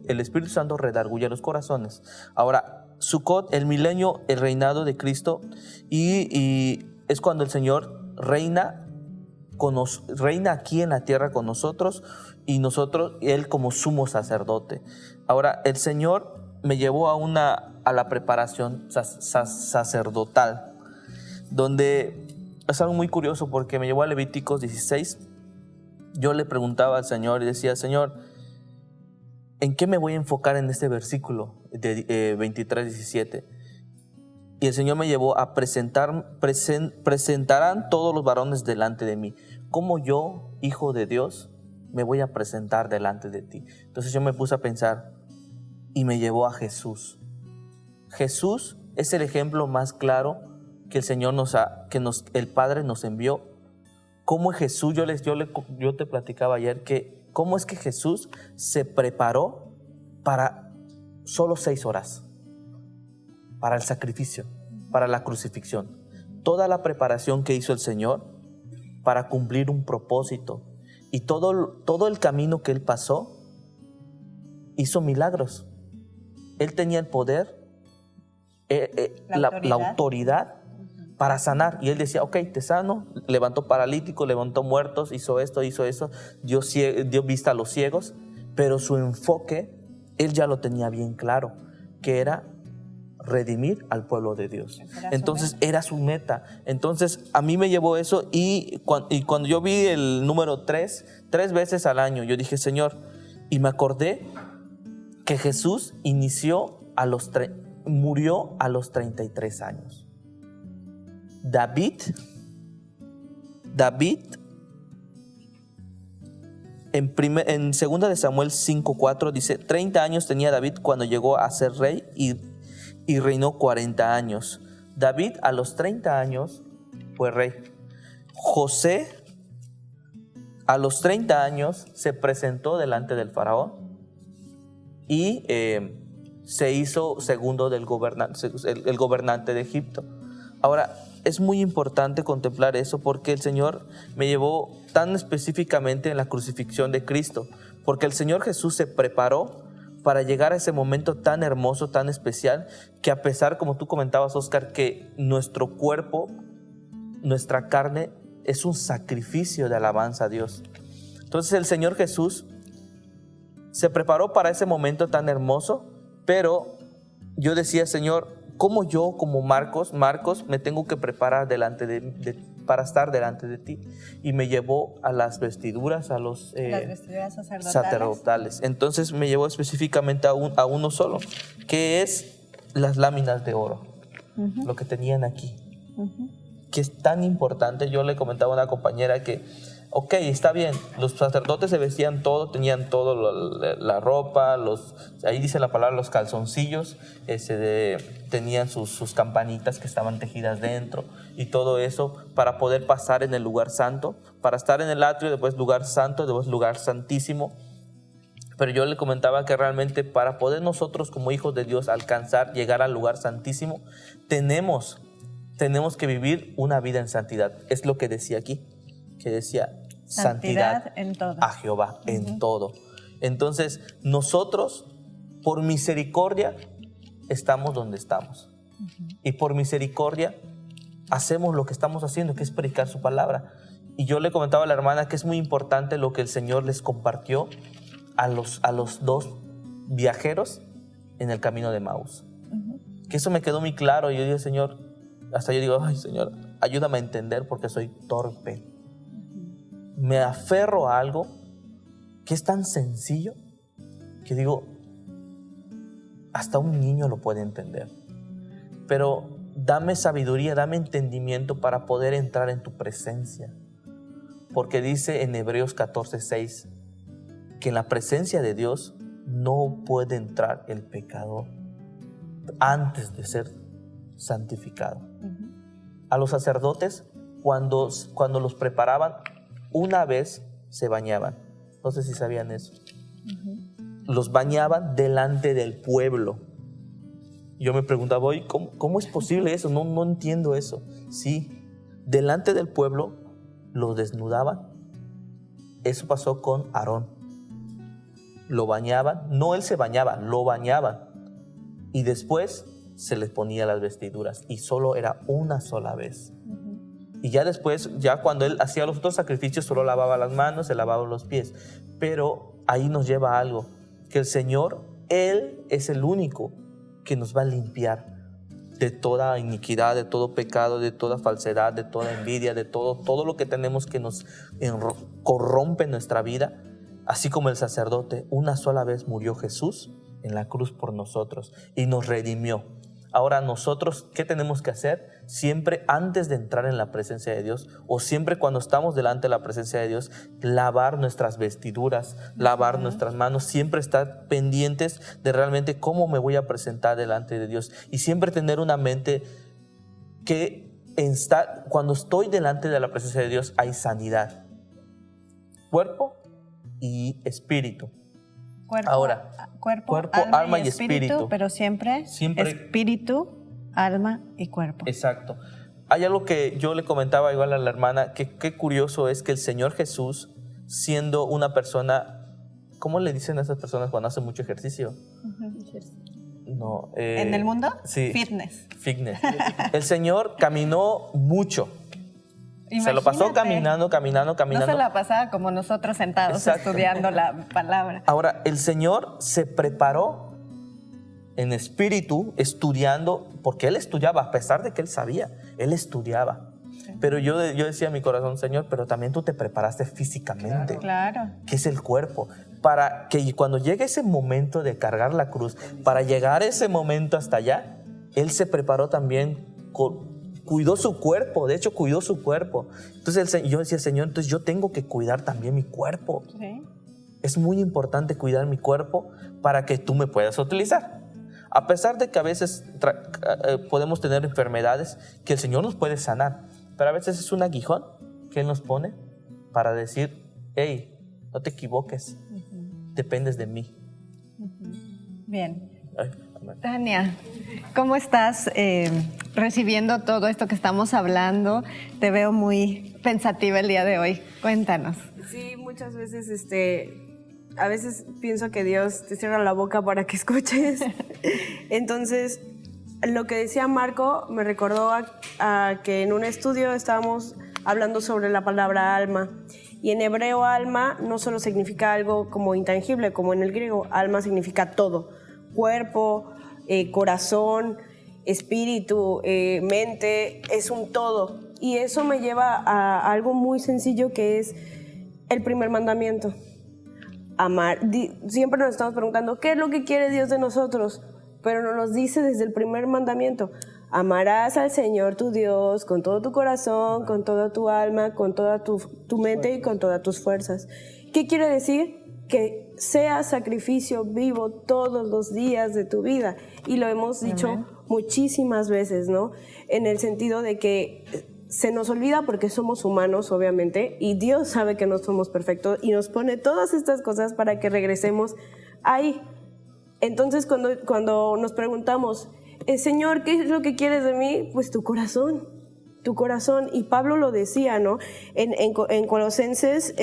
el Espíritu Santo redarguya los corazones. Ahora, Sukkot, el milenio, el reinado de Cristo, y es cuando el Señor reina aquí en la tierra con nosotros, y Él como sumo sacerdote. Ahora, el Señor me llevó a la preparación sacerdotal, donde es algo muy curioso porque me llevó a Levíticos 16. Yo le preguntaba al Señor y decía: Señor, ¿en qué me voy a enfocar en este versículo de 23:17? Y el Señor me llevó a presentarán todos los varones delante de mí. ¿Cómo yo, hijo de Dios, me voy a presentar delante de ti? Entonces yo me puse a pensar y me llevó a Jesús. Jesús es el ejemplo más claro que el Señor el Padre nos envió. ¿Cómo es Jesús? Yo te platicaba ayer que cómo es que Jesús se preparó para solo 6 horas. Para el sacrificio, para la crucifixión. Toda la preparación que hizo el Señor para cumplir un propósito. Y todo el camino que Él pasó, hizo milagros. Él tenía el poder, la autoridad para sanar. Y Él decía: ok, te sano. Levantó paralíticos, levantó muertos, hizo esto, dio vista a los ciegos. Pero su enfoque, Él ya lo tenía bien claro, que era redimir al pueblo de Dios. Entonces era su meta. Entonces a mí me llevó eso, y cuando yo vi el número 3 veces al año, yo dije: Señor, y me acordé que Jesús murió a los 33 años. David en 2 de Samuel 5:4 dice: 30 años tenía David cuando llegó a ser rey y reinó 40 años. David a los 30 años fue rey. José a los 30 años se presentó delante del faraón y se hizo segundo del el gobernante de Egipto. Ahora, es muy importante contemplar eso porque el Señor me llevó tan específicamente en la crucifixión de Cristo, porque el Señor Jesús se preparó para llegar a ese momento tan hermoso, tan especial, que a pesar, como tú comentabas, Oscar, que nuestro cuerpo, nuestra carne, es un sacrificio de alabanza a Dios. Entonces el Señor Jesús se preparó para ese momento tan hermoso, pero yo decía: Señor, ¿cómo yo, como Marcos, me tengo que preparar para estar delante de ti? Y me llevó a las vestiduras, a las vestiduras sacerdotales. Entonces me llevó específicamente a uno solo, que es las láminas de oro, lo que tenían aquí, que es tan importante. Yo le comentaba a una compañera que, ok, está bien, los sacerdotes se vestían todo, tenían todo, la ropa, ahí dice la palabra, los calzoncillos, tenían sus campanitas que estaban tejidas dentro y todo eso para poder pasar en el lugar santo, para estar en el atrio, después lugar santo, después lugar santísimo. Pero yo le comentaba que realmente para poder nosotros como hijos de Dios alcanzar, llegar al lugar santísimo, tenemos que vivir una vida en santidad. Es lo que decía aquí, que decía santidad en todo. a Jehová, en todo. Entonces, nosotros, por misericordia, estamos donde estamos. Y por misericordia, hacemos lo que estamos haciendo, que es predicar su palabra. Y yo le comentaba a la hermana que es muy importante lo que el Señor les compartió a los dos viajeros en el camino de Maús. Que eso me quedó muy claro. Y yo digo, Señor, hasta yo digo, ay, Señor, ayúdame a entender porque soy torpe. Me aferro a algo que es tan sencillo que digo, hasta un niño lo puede entender. Pero dame sabiduría, dame entendimiento para poder entrar en tu presencia. Porque dice en Hebreos 14:6 que en la presencia de Dios no puede entrar el pecador antes de ser santificado. A los sacerdotes, cuando los preparaban, una vez se bañaban. No sé si sabían eso. Los bañaban delante del pueblo. Yo me preguntaba, oye, ¿cómo es posible eso? No entiendo eso. Sí, delante del pueblo los desnudaban. Eso pasó con Aarón. Lo bañaban, no él se bañaba, lo bañaban. Y después se les ponía las vestiduras. Y solo era una sola vez. Y ya después, ya cuando él hacía los otros sacrificios, solo lavaba las manos, se lavaba los pies. Pero ahí nos lleva a algo, que el Señor, Él es el único que nos va a limpiar de toda iniquidad, de todo pecado, de toda falsedad, de toda envidia, de todo lo que tenemos que nos corrompe nuestra vida. Así como el sacerdote, una sola vez murió Jesús en la cruz por nosotros y nos redimió. Ahora nosotros, ¿qué tenemos que hacer? Siempre antes de entrar en la presencia de Dios, o siempre cuando estamos delante de la presencia de Dios, lavar nuestras vestiduras, lavar nuestras manos, siempre estar pendientes de realmente cómo me voy a presentar delante de Dios. Y siempre tener una mente que cuando estoy delante de la presencia de Dios hay sanidad. Cuerpo y espíritu. Cuerpo, alma y espíritu, pero siempre espíritu, alma y cuerpo. Exacto. Hay algo que yo le comentaba igual a la hermana, que qué curioso es que el Señor Jesús, siendo una persona, ¿cómo le dicen a esas personas cuando hacen mucho ejercicio? No, ¿En el mundo? Sí. Fitness. El Señor caminó mucho. Imagínate. Se lo pasó caminando. No se la pasaba como nosotros sentados estudiando la palabra. Ahora, el Señor se preparó en espíritu, estudiando, porque Él estudiaba, a pesar de que Él sabía, Él estudiaba. Sí. Pero yo decía en mi corazón, Señor, pero también tú te preparaste físicamente. Claro. Que es el cuerpo. Para que cuando llegue ese momento de cargar la cruz, para llegar a ese momento hasta allá, Él se preparó también cuidó su cuerpo, de hecho cuidó su cuerpo. Entonces yo decía, Señor, entonces yo tengo que cuidar también mi cuerpo. Sí. Es muy importante cuidar mi cuerpo para que tú me puedas utilizar. A pesar de que a veces podemos tener enfermedades que el Señor nos puede sanar, pero a veces es un aguijón que Él nos pone para decir, hey, no te equivoques, dependes de mí. Bien. Tania, ¿cómo estás recibiendo todo esto que estamos hablando? Te veo muy pensativa el día de hoy. Cuéntanos. Sí, muchas veces, a veces pienso que Dios te cierra la boca para que escuches. Entonces, lo que decía Marco me recordó a que en un estudio estábamos hablando sobre la palabra alma. Y en hebreo alma no solo significa algo como intangible, como en el griego, alma significa todo. Cuerpo, corazón, espíritu, mente, es un todo. Y eso me lleva a algo muy sencillo que es el primer mandamiento. Amar. Siempre nos estamos preguntando, ¿qué es lo que quiere Dios de nosotros? Pero nos dice desde el primer mandamiento, amarás al Señor tu Dios con todo tu corazón, con toda tu alma, con toda tu mente y con todas tus fuerzas. ¿Qué quiere decir? Que sea sacrificio vivo todos los días de tu vida. Y lo hemos dicho muchísimas veces, ¿no? En el sentido de que se nos olvida porque somos humanos, obviamente, y Dios sabe que no somos perfectos y nos pone todas estas cosas para que regresemos ahí. Entonces, cuando nos preguntamos, Señor, ¿qué es lo que quieres de mí? Pues tu corazón. Y Pablo lo decía, ¿no? En Colosenses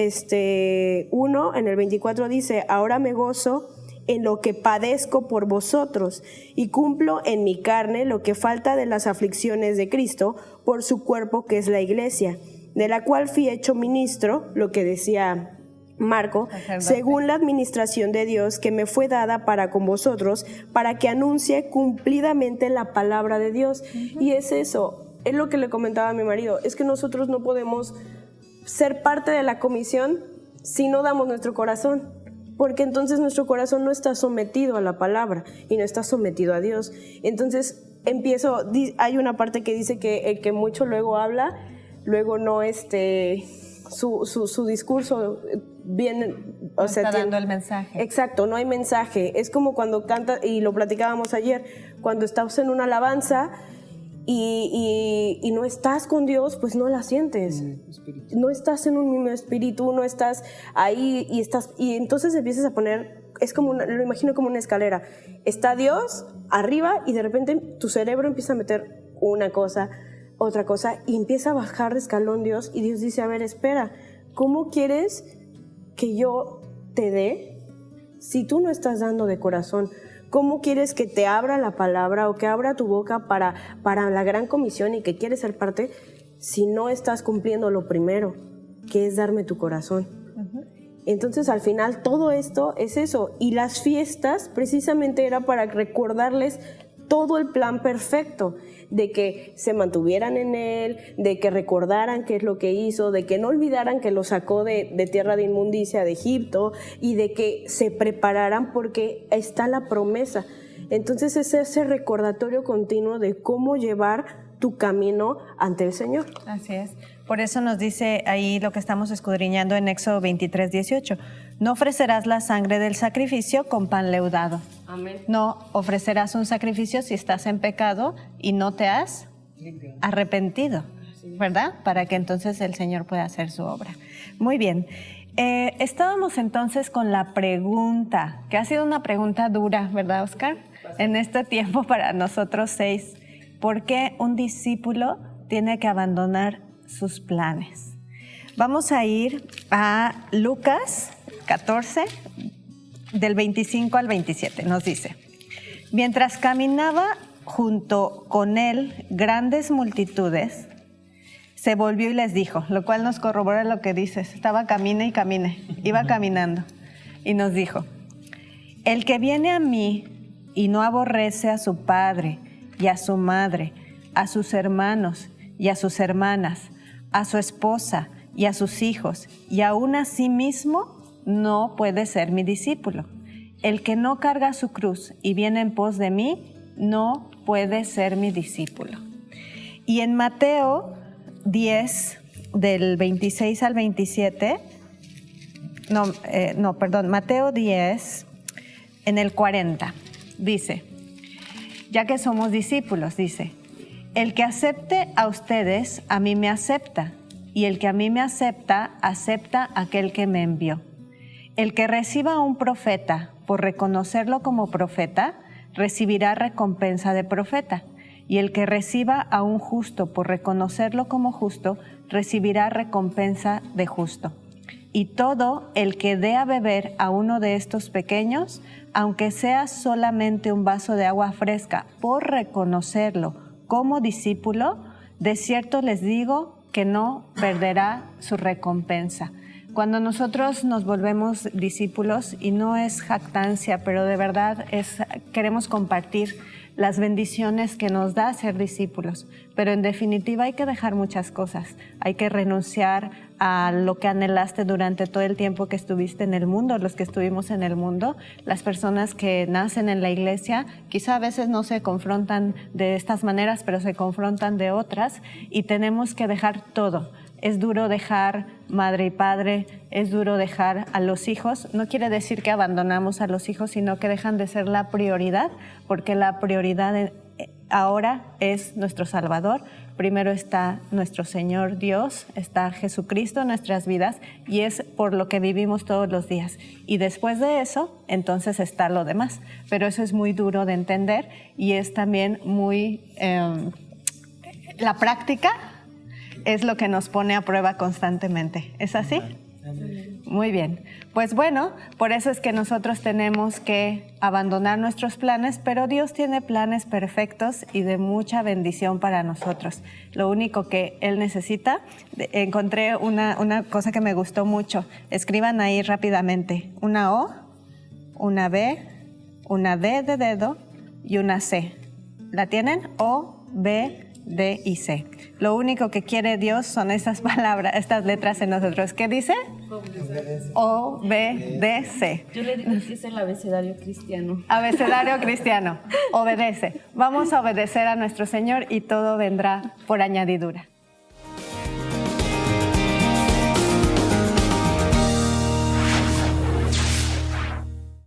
1, en el 24 dice, ahora me gozo en lo que padezco por vosotros y cumplo en mi carne lo que falta de las aflicciones de Cristo por su cuerpo que es la iglesia, de la cual fui hecho ministro, lo que decía Marco, según la administración de Dios que me fue dada para con vosotros, para que anuncie cumplidamente la palabra de Dios. Y es eso, es lo que le comentaba a mi marido, es que nosotros no podemos ser parte de la comisión si no damos nuestro corazón, porque entonces nuestro corazón no está sometido a la palabra y no está sometido a Dios. Entonces hay una parte que dice que el que mucho luego habla, luego no su discurso bien, no está dando el mensaje. Exacto, no hay mensaje. Es como cuando canta, y lo platicábamos ayer, cuando estás en una alabanza y no estás con Dios, pues no la sientes. No estás en un mismo espíritu, no estás ahí y entonces empiezas a poner, es como lo imagino como una escalera. Está Dios arriba y de repente tu cerebro empieza a meter una cosa, otra cosa, y empieza a bajar de escalón Dios, y Dios dice, a ver, espera, ¿cómo quieres que yo te dé si tú no estás dando de corazón? ¿Cómo quieres que te abra la palabra o que abra tu boca para la gran comisión y que quieres ser parte si no estás cumpliendo lo primero, que es darme tu corazón? Entonces al final todo esto es eso, y las fiestas precisamente era para recordarles todo el plan perfecto, de que se mantuvieran en él, de que recordaran qué es lo que hizo, de que no olvidaran que lo sacó de tierra de inmundicia de Egipto, y de que se prepararan porque está la promesa. Entonces es ese recordatorio continuo de cómo llevar tu camino ante el Señor. Así es. Por eso nos dice ahí lo que estamos escudriñando en Éxodo 23, 18. No ofrecerás la sangre del sacrificio con pan leudado. Amén. No ofrecerás un sacrificio si estás en pecado y no te has arrepentido, ¿verdad? Para que entonces el Señor pueda hacer su obra. Muy bien. Estábamos entonces con la pregunta, que ha sido una pregunta dura, ¿verdad, Oscar? En este tiempo para nosotros 6. ¿Por qué un discípulo tiene que abandonar sus planes? Vamos a ir a Lucas 14, del 25 al 27. Nos dice, mientras caminaba junto con él grandes multitudes, se volvió y les dijo, lo cual nos corrobora lo que dices. Estaba camine y camine, iba caminando. Y nos dijo, el que viene a mí y no aborrece a su padre y a su madre, a sus hermanos y a sus hermanas, a su esposa y a sus hijos, y aún a sí mismo, no puede ser mi discípulo. El que no carga su cruz y viene en pos de mí, no puede ser mi discípulo. Y en Mateo 10, del 26 al 27, Mateo 10, en el 40, dice, ya que somos discípulos, dice, el que acepte a ustedes, a mí me acepta, y el que a mí me acepta, acepta a aquel que me envió. El que reciba a un profeta por reconocerlo como profeta, recibirá recompensa de profeta, y el que reciba a un justo por reconocerlo como justo, recibirá recompensa de justo. Y todo el que dé a beber a uno de estos pequeños, aunque sea solamente un vaso de agua fresca, por reconocerlo como discípulo, de cierto les digo que no perderá su recompensa. Cuando nosotros nos volvemos discípulos, y no es jactancia, pero de verdad queremos compartir las bendiciones que nos da ser discípulos, pero en definitiva hay que dejar muchas cosas. Hay que renunciar a lo que anhelaste durante todo el tiempo que estuviste en el mundo, los que estuvimos en el mundo. Las personas que nacen en la iglesia quizá a veces no se confrontan de estas maneras, pero se confrontan de otras, y tenemos que dejar todo. Es duro dejar madre y padre, es duro dejar a los hijos. No quiere decir que abandonamos a los hijos, sino que dejan de ser la prioridad, porque la prioridad ahora es nuestro Salvador. Primero está nuestro Señor Dios, está Jesucristo en nuestras vidas y es por lo que vivimos todos los días. Y después de eso, entonces está lo demás. Pero eso es muy duro de entender y es también muy... la práctica es lo que nos pone a prueba constantemente. ¿Es así? Muy bien. Pues bueno, por eso es que nosotros tenemos que abandonar nuestros planes, pero Dios tiene planes perfectos y de mucha bendición para nosotros. Lo único que Él necesita, encontré una cosa que me gustó mucho. Escriban ahí rápidamente. Una O, una B, una D de dedo y una C. ¿La tienen? O, B, D y C. Lo único que quiere Dios son estas palabras, estas letras en nosotros. ¿Qué dice? O, B, D, C. Yo le digo que es el abecedario cristiano. Abecedario cristiano. Obedece. Vamos a obedecer a nuestro Señor y todo vendrá por añadidura.